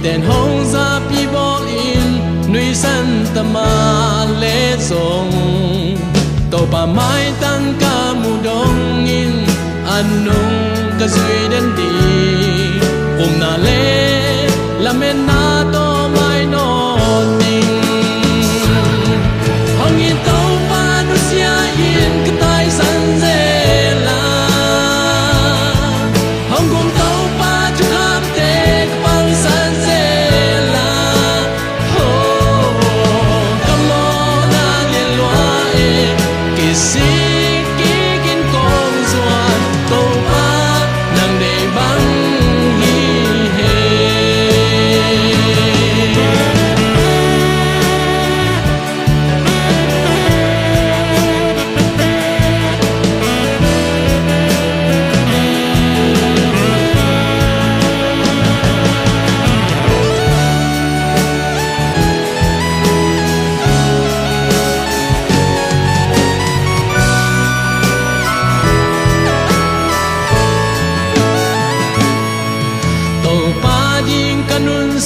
tên hông ra pi bó in nuôi sân tâm mà lễ rong tàu pa mai tăng ca mù đông in anh nung ca duy đến đi na lễ làm em na to mai nó tình hong in tàu pa nu sia in cái tai san dê la hong cùng tàu pa chu kham te cái băng san dê la ho come on na liên loa e kỳ si kỳ kinh con doan tàu pa nang để băng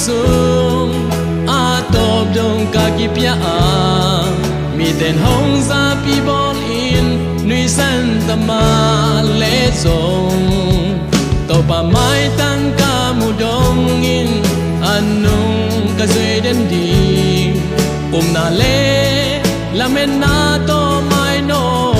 sung a top dong ka ki pia a mi ten hong za pi bol in nui san ta ma le zong to pa mai tang ka mu dong in anung ka zui den di na le la men na to mai no